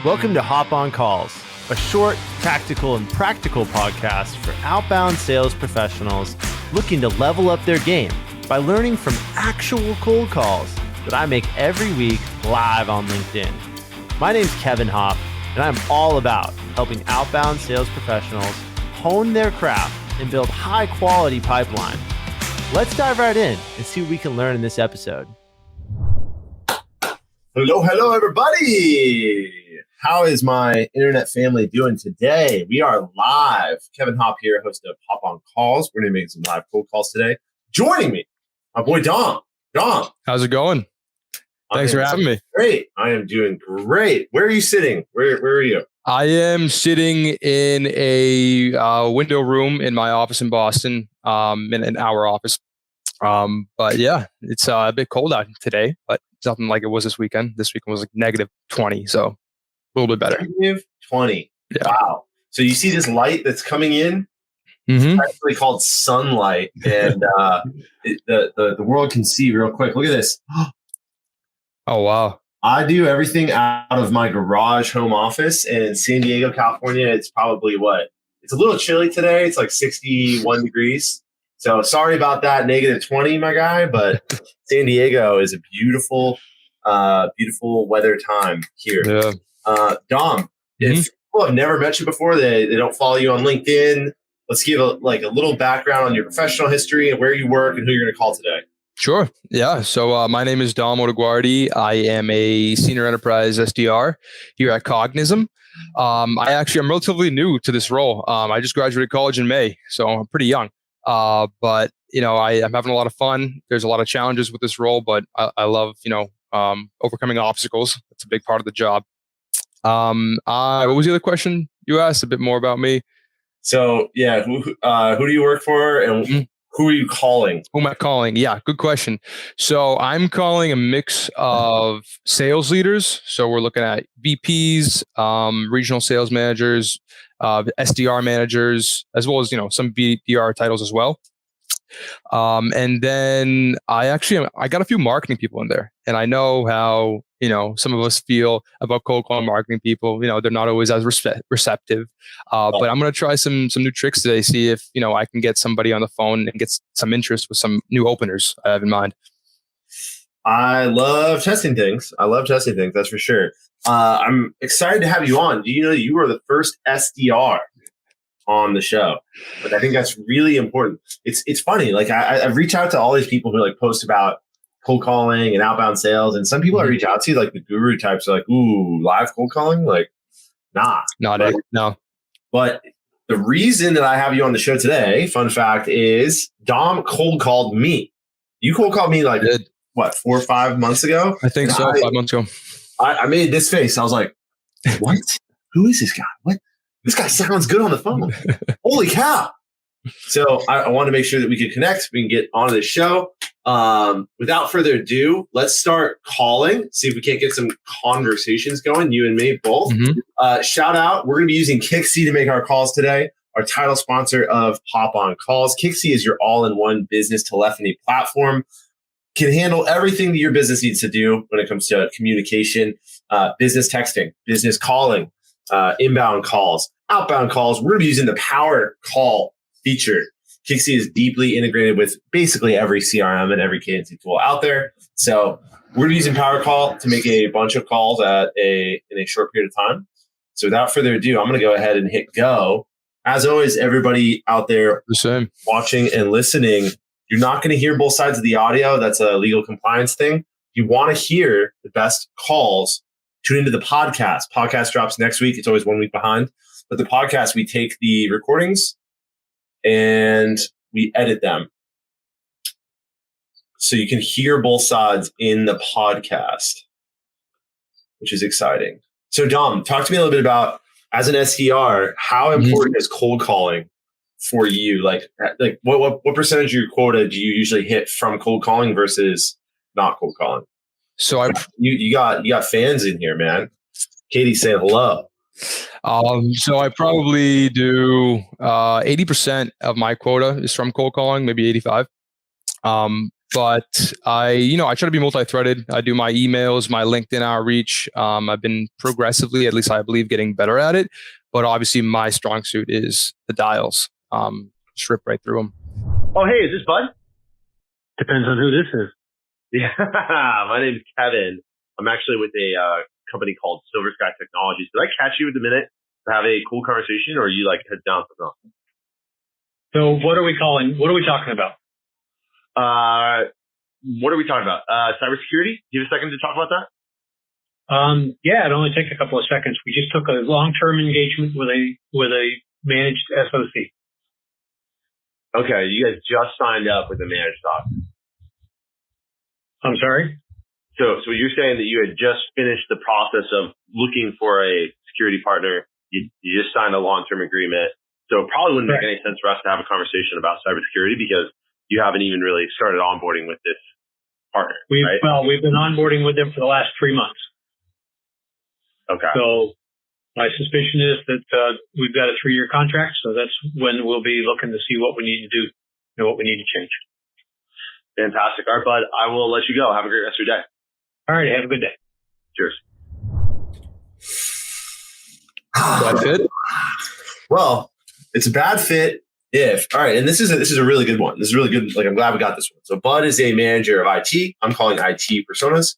Welcome to Hop on Calls, a short, tactical, and practical podcast for outbound sales professionals looking to level up their game by learning from actual cold calls that I make every week live on LinkedIn. My name's Kevin Hopp, and I'm all about helping outbound sales professionals hone their craft and build high-quality pipeline. Let's dive right in and see what we can learn in this episode. Hello, everybody. How is my internet family doing today? We are live. Kevin Hopp here, host of Hop on Calls. We're going to make some live cold calls today. Joining me, my boy Dom. Dom. How's it going? Thanks for having me. Great. I am doing great. Where are you sitting? Where are you? I am sitting in a window room in my office in Boston, in our office. But yeah, it's a bit cold out today, but it's nothing like it was this weekend. This weekend was like negative 20, so a little bit better. Negative 20. Yeah. Wow. So you see this light that's coming in? Mm-hmm. It's actually called sunlight, and the world can see real quick. Look at this. Oh, wow. I do everything out of my garage home office, and in San Diego, California, it's probably it's a little chilly today. It's like 61 degrees. So sorry about that, negative 20, my guy, but San Diego is a beautiful, beautiful weather time here. Yeah. Dom, if people have never met you before, they don't follow you on LinkedIn, let's give a little background on your professional history and where you work and who you're going to call today. Sure. Yeah. So my name is Dom Odoguardi. I am a senior enterprise SDR here at Cognism. I'm relatively new to this role. I just graduated college in May, so I'm pretty young. But I'm having a lot of fun. There's a lot of challenges with this role, but I love overcoming obstacles. That's a big part of the job. What was the other question you asked? A bit more about me. So yeah, who do you work for, and who are you calling? Who am I calling? Yeah, good question. So I'm calling a mix of sales leaders. So we're looking at VPs, regional sales managers, SDR managers, as well as some BDR titles as well. And then I got a few marketing people in there, and I know how some of us feel about cold call marketing people. They're not always as receptive. But I'm going to try some new tricks today. See if I can get somebody on the phone and get some interest with some new openers I have in mind. I love testing things. That's for sure. I'm excited to have you on. Do you know that you are the first SDR on the show? But I think that's really important. It's funny. Like I reach out to all these people who post about cold calling and outbound sales, and some people I reach out to, like the guru types, are like, "Ooh, live cold calling?" Like, nah, no. But the reason that I have you on the show today, fun fact, is Dom cold called me. You cold called me 4 or 5 months ago? I think so. 5 months ago. I made this face. I was like, "What? Who is this guy? What? This guy sounds good on the phone. Holy cow!" So I want to make sure that we can connect. We can get on the show. Without further ado, let's start calling. See if we can't get some conversations going. You and me both. Shout out. We're going to be using Kixi to make our calls today. Our title sponsor of Hop on Calls. Kixi is your all-in-one business telephony platform. Can handle everything that your business needs to do when it comes to communication, business texting, business calling, inbound calls, outbound calls. We're going to be using the Power Call feature. Kixi is deeply integrated with basically every CRM and every cadency tool out there. So we're using Power Call to make a bunch of calls in a short period of time. So without further ado, I'm going to go ahead and hit go. As always, everybody out there watching and listening, you're not going to hear both sides of the audio. That's a legal compliance thing. If you want to hear the best calls, tune into the podcast. Podcast drops next week. It's always 1 week behind. But the podcast, we take the recordings and we edit them so you can hear both sides in the podcast, which is exciting. So Dom, talk to me a little bit about, as an SDR, how important is cold calling for you? Like what percentage of your quota do you usually hit from cold calling versus not cold calling? So you got fans in here, man. Katie's saying hello. So I probably do 80% of my quota is from cold calling, maybe 85. But I try to be multi-threaded. I do my emails, my LinkedIn outreach. I've been progressively, at least I believe, getting better at it. But obviously, my strong suit is the dials. Strip right through them. Oh, hey, is this Bud? Depends on who this is. Yeah, my name's Kevin. I'm actually with a company called Silver Sky Technologies. Did I catch you in a minute to have a cool conversation, or are you like head down something else? So what are we calling? What are we talking about? What are we talking about? Cybersecurity? Do you have a second to talk about that? Yeah, it only takes a couple of seconds. We just took a long-term engagement with a managed SOC. Okay, you guys just signed up with a managed stock. I'm sorry? So you're saying that you had just finished the process of looking for a security partner. You just signed a long-term agreement. So it probably wouldn't make any sense for us to have a conversation about cybersecurity because you haven't even really started onboarding with this partner. Right? Well, we've been onboarding with them for the last 3 months. Okay. So my suspicion is that we've got a 3-year contract. So that's when we'll be looking to see what we need to do and what we need to change. Fantastic. All right, Bud, I will let you go. Have a great rest of your day. All right. Have a good day. Cheers. Bad fit? Well, it's a bad fit all right, and this is a really good one. This is really good. Like, I'm glad we got this one. So Bud is a manager of IT. I'm calling IT personas.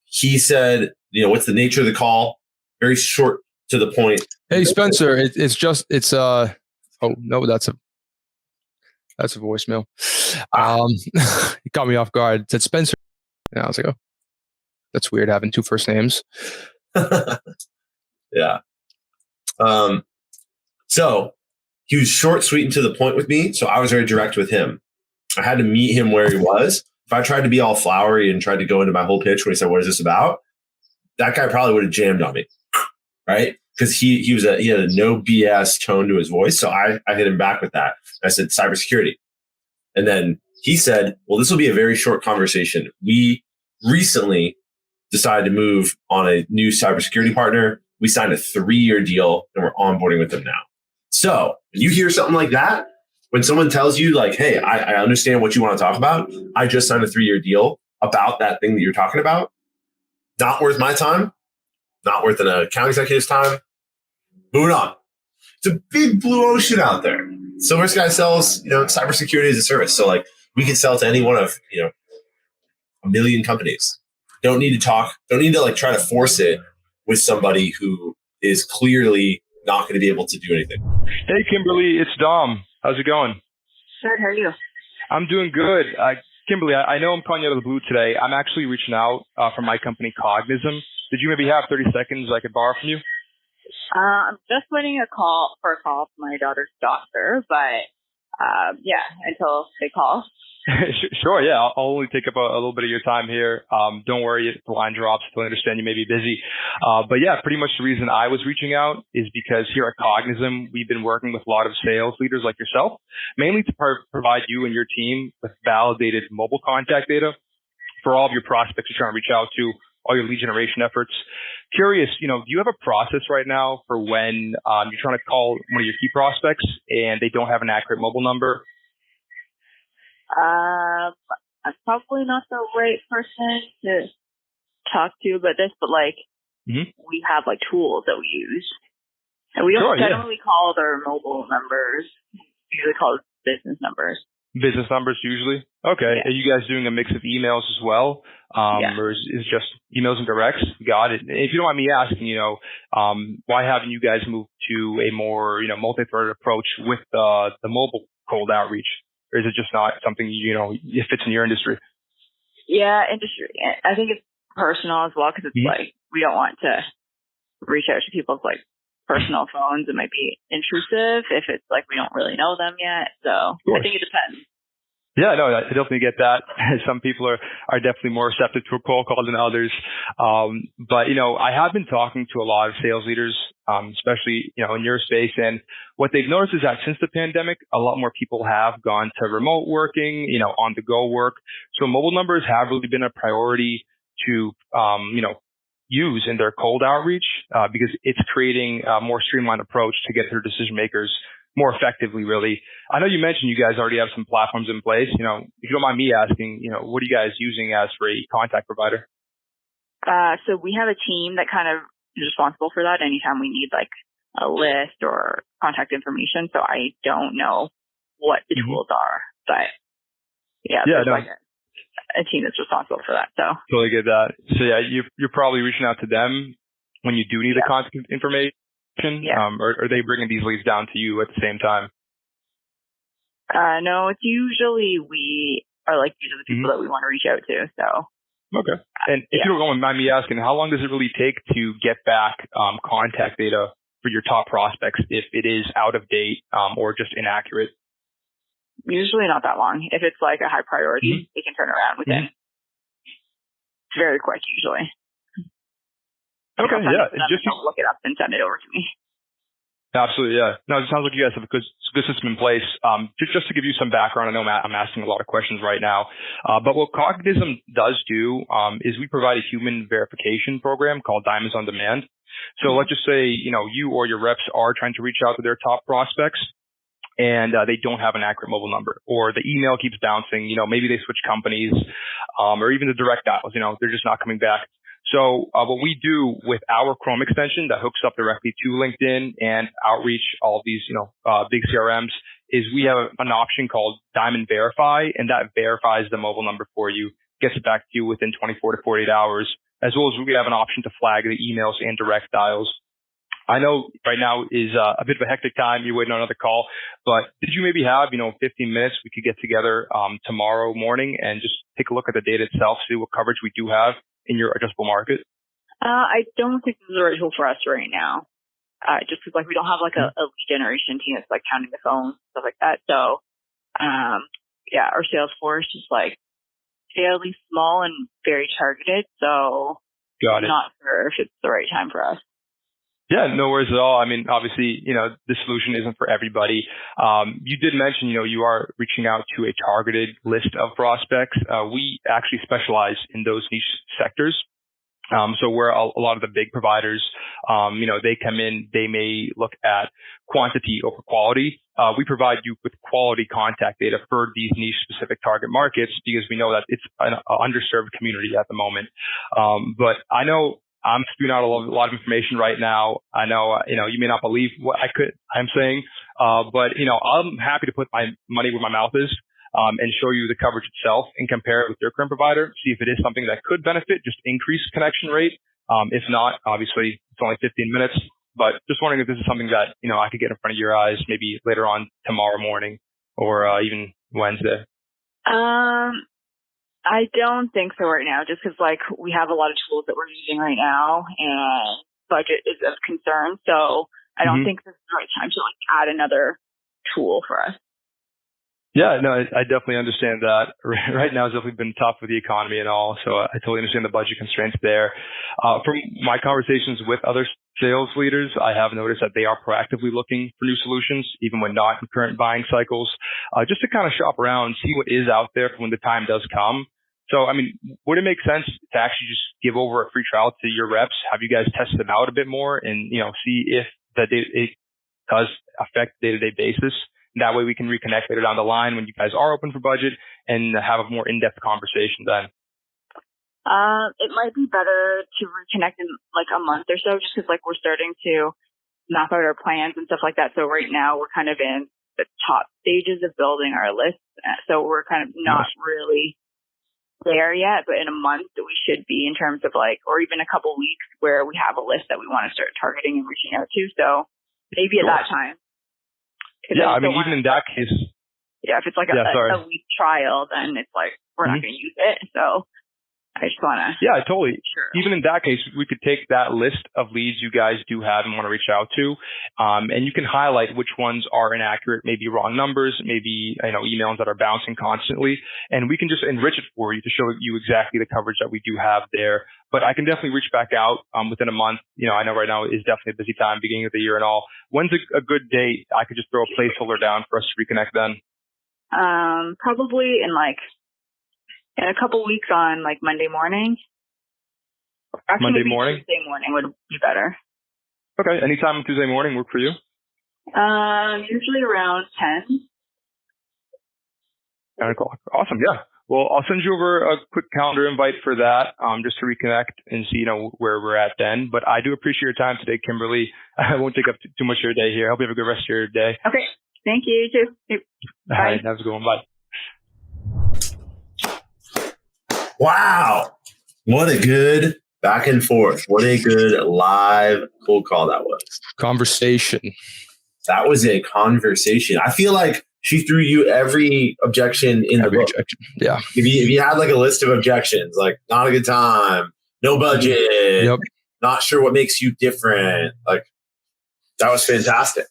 He said, what's the nature of the call? Very short to the point. Hey, Spencer, oh no, that's a voicemail. He caught me off guard. It said Spencer. And I was like, oh, that's weird having 2 first names. Yeah. So he was short, sweet, and to the point with me. So I was very direct with him. I had to meet him where he was. If I tried to be all flowery and tried to go into my whole pitch when he said, "What is this about?" that guy probably would have jammed on me, right? Because he had a no BS tone to his voice. So I hit him back with that. I said, cybersecurity. And then he said, well, this will be a very short conversation. We recently decided to move on a new cybersecurity partner. We signed a 3-year deal and we're onboarding with them now. So when you hear something like that, when someone tells you like, hey, I understand what you want to talk about. I just signed a 3-year deal about that thing that you're talking about. Not worth my time. Not worth an account executive's time. Moving on. It's a big blue ocean out there. Silver Sky sells, cybersecurity as a service. So like we can sell to any one of, a million companies. Don't need to talk. Don't need to like try to force it with somebody who is clearly not going to be able to do anything. Hey, Kimberly, it's Dom. How's it going? Good. How are you? I'm doing good. Kimberly, I know I'm calling you out of the blue today. I'm actually reaching out from my company, Cognism. Did you maybe have 30 seconds I could borrow from you? I'm just waiting for a call from my daughter's doctor, but until they call. Sure, yeah. I'll only take up a little bit of your time here. Don't worry if the line drops. I understand you may be busy. But yeah, pretty much the reason I was reaching out is because here at Cognism, we've been working with a lot of sales leaders like yourself, mainly to provide you and your team with validated mobile contact data for all of your prospects you're trying to reach out to, all your lead generation efforts. Curious, do you have a process right now for when you're trying to call one of your key prospects and they don't have an accurate mobile number? I'm probably not the right person to talk to about this, but we have like tools that we use, and we don't generally call their mobile numbers. We usually call it business numbers. Business numbers usually. Okay. Yeah. Are you guys doing a mix of emails as well, or is it just emails and directs? Got it. If you don't mind me asking, why haven't you guys moved to a more multi-threaded approach with the mobile cold outreach? Or is it just not something, it fits in your industry? Yeah, industry. I think it's personal as well because it's like we don't want to reach out to people's like personal phones. It might be intrusive if it's like we don't really know them yet. So I think it depends. Yeah, no, I definitely get that. Some people are definitely more receptive to a cold call than others. But, I have been talking to a lot of sales leaders, especially, in your space. And what they've noticed is that since the pandemic, a lot more people have gone to remote working, on the go work. So mobile numbers have really been a priority to, use in their cold outreach, because it's creating a more streamlined approach to get their decision makers more effectively, really. I know you mentioned you guys already have some platforms in place. You know, if you don't mind me asking, you know, what are you guys using as for a contact provider? So we have a team that kind of is responsible for that anytime we need like a list or contact information. So I don't know what the tools are, but there's like a team that's responsible for that. So totally get that. So yeah, you're probably reaching out to them when you do need the contact information. Or are they bringing these leads down to you at the same time? No, it's usually we are like these are the people that we want to reach out to. So okay. And if you don't mind me asking, how long does it really take to get back contact data for your top prospects if it is out of date or just inaccurate? Usually not that long. If it's like a high priority, they can turn around within. It's very quick usually. Okay, Just don't look it up and send it over to me. Absolutely, yeah. No, it sounds like you guys have a good system in place. Just to give you some background, I know I'm asking a lot of questions right now, but what Cognism does do is we provide a human verification program called Diamonds on Demand. So let's just say, you know, you or your reps are trying to reach out to their top prospects and they don't have an accurate mobile number, or the email keeps bouncing, you know, maybe they switch companies, or even the direct dials, you know, they're just not coming back. So what we do with our Chrome extension that hooks up directly to LinkedIn and Outreach, all of these, you know, big CRMs, is we have an option called Diamond Verify, and that verifies the mobile number for you, gets it back to you within 24 to 48 hours, as well as we have an option to flag the emails and direct dials. I know right now is a bit of a hectic time. You're waiting on another call, but did you maybe have, 15 minutes we could get together tomorrow morning and just take a look at the data itself, see what coverage we do have in your addressable market? I don't think this is the right tool for us right now. Just because like we don't have like a lead generation team that's like counting the phones, stuff like that. So, our sales force is like fairly small and very targeted. So, I'm not sure if it's the right time for us. Yeah, no worries at all. I mean, obviously, the solution isn't for everybody. You did mention, you are reaching out to a targeted list of prospects. We actually specialize in those niche sectors. So where a lot of the big providers, they come in, they may look at quantity over quality. We provide you with quality contact data for these niche specific target markets because we know that it's an underserved community at the moment. But I know I'm spewing out a lot of information right now. I know, you may not believe what I'm saying, but, I'm happy to put my money where my mouth is, and show you the coverage itself and compare it with your current provider, see if it is something that could benefit, just increase connection rate. If not, obviously it's only 15 minutes, but just wondering if this is something that, I could get in front of your eyes maybe later on tomorrow morning or even Wednesday. I don't think so right now, just because we have a lot of tools that we're using right now, and budget is of concern. So I don't think this is the right time to add another tool for us. Yeah, no, I definitely understand that. Right now it's definitely been tough with the economy and all, so I totally understand the budget constraints there. From my conversations with other sales leaders, I have noticed that they are proactively looking for new solutions, even when not in current buying cycles, just to kind of shop around, see what is out there for when the time does come. So, I mean, would it make sense to actually just give over a free trial to your reps, have you guys test them out a bit more and, see if it does affect day-to-day basis? That way we can reconnect later down the line when you guys are open for budget and have a more in-depth conversation then. It might be better to reconnect in a month or so, just because we're starting to map out our plans and stuff like that. So right now we're kind of in the top stages of building our list. So we're kind of not really there yet, but in a month we should be in terms of or even a couple weeks where we have a list that we want to start targeting and reaching out to. So maybe at that time. Yeah, I mean, even in that case. Yeah, if it's a week trial, then it's we're not going to use it. So I just want to. Yeah, totally. Sure. Even in that case, we could take that list of leads you guys do have and want to reach out to, and you can highlight which ones are inaccurate, maybe wrong numbers, maybe emails that are bouncing constantly, and we can just enrich it for you to show you exactly the coverage that we do have there. But I can definitely reach back out within a month. I know right now is definitely a busy time, beginning of the year and all. When's a good date? I could just throw a placeholder down for us to reconnect then. Probably in a couple weeks on Monday morning. Actually, Monday morning? Tuesday morning would be better. Okay. Anytime on Tuesday morning work for you? Usually around 10. 10 o'clock. Awesome. Yeah. Well, I'll send you over a quick calendar invite for that, just to reconnect and see, where we're at then. But I do appreciate your time today, Kimberly. I won't take up too much of your day here. I hope you have a good rest of your day. Okay. Thank you. You too. Bye. All right. Have a good one. Bye. Wow. What a good back and forth. What a good live cold call that was. Conversation. That was a conversation. I feel like she threw you every objection in the book. Objection. Yeah. If you had like a list of objections, like not a good time, no budget, Yep. not sure what makes you different, like that was fantastic.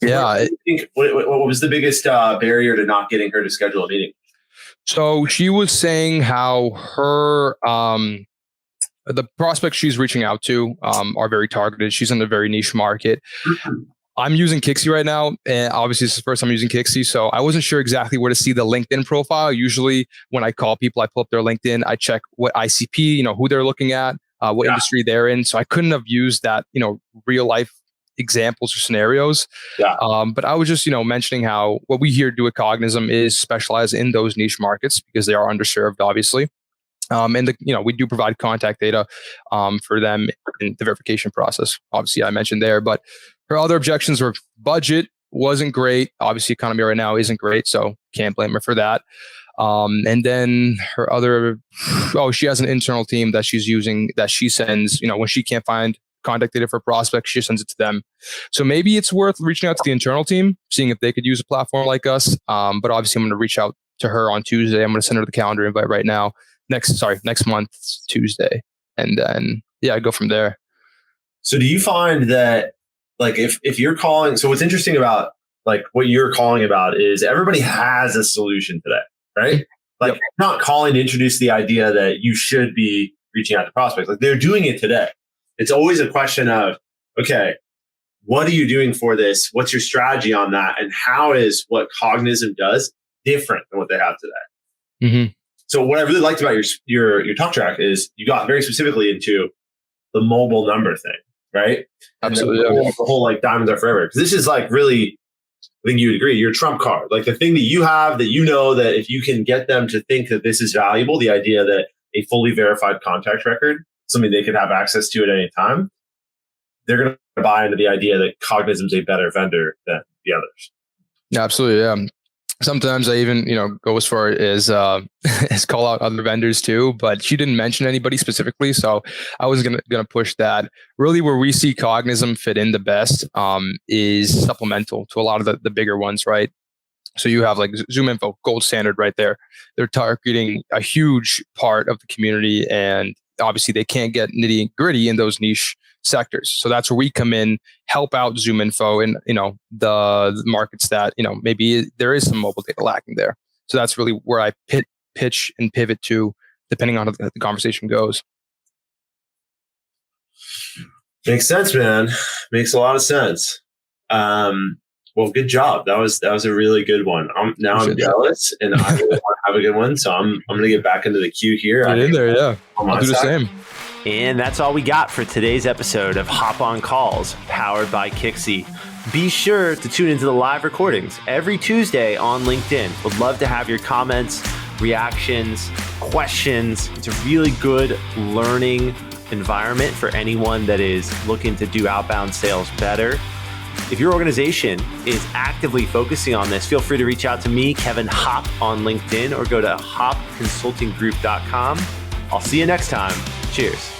Yeah. What was the biggest barrier to not getting her to schedule a meeting? So she was saying how her the prospects she's reaching out to are very targeted. She's in a very niche market. I'm using Kixie right now, and obviously this is the first time I'm using Kixie, so I wasn't sure exactly where to see the LinkedIn profile. Usually when I call people, I pull up their LinkedIn, I check what ICP, who they're looking at, what industry they're in. So I couldn't have used that, real life examples or scenarios. Yeah. But I was just, mentioning how what we here do at Cognism is specialize in those niche markets because they are underserved, obviously. And we do provide contact data for them in the verification process. Obviously, I mentioned there, but her other objections were budget wasn't great. Obviously, economy right now isn't great, so can't blame her for that. And then her other, she has an internal team that she's using that she sends, when she can't find contact data for prospects, she sends it to them. So maybe it's worth reaching out to the internal team, seeing if they could use a platform like us. But obviously, I'm going to reach out to her on Tuesday. I'm going to send her the calendar invite right now. Next month, Tuesday. And then, go from there. So do you find that, like, if you're calling, so what's interesting about like what you're calling about is everybody has a solution today, right? Like you're not calling to introduce the idea that you should be reaching out to prospects. Like they're doing it today. It's always a question of, okay, what are you doing for this? What's your strategy on that? And how is what Cognism does different than what they have today? Mm-hmm. So what I really liked about your talk track is you got very specifically into the mobile number thing, right? Absolutely. The whole like diamonds are forever. Because this is like really, I think you would agree, your trump card. Like the thing that you have that that if you can get them to think that this is valuable, the idea that a fully verified contact record, something they can have access to at any time, they're going to buy into the idea that Cognism is a better vendor than the others. Yeah, absolutely. Yeah. Sometimes I even, go as far as as call out other vendors too, but she didn't mention anybody specifically, so I was gonna push that. Really, where we see Cognism fit in the best is supplemental to a lot of the bigger ones, right? So you have like ZoomInfo, gold standard right there. They're targeting a huge part of the community, and obviously they can't get nitty gritty in those niche sectors. So that's where we come in, help out ZoomInfo in, the markets that, maybe there is some mobile data lacking there. So that's really where I pitch and pivot to, depending on how the conversation goes. Makes sense, man. Makes a lot of sense. Well, good job. That was a really good one. I'm jealous, and I really want to have a good one. So I'm going to get back into the queue here. Get in there, yeah. I'll do the same. And that's all we got for today's episode of Hop on Calls, powered by Kixie. Be sure to tune into the live recordings every Tuesday on LinkedIn. Would love to have your comments, reactions, questions. It's a really good learning environment for anyone that is looking to do outbound sales better. If your organization is actively focusing on this, feel free to reach out to me, Kevin Hopp, on LinkedIn, or go to hopconsultinggroup.com. I'll see you next time. Cheers.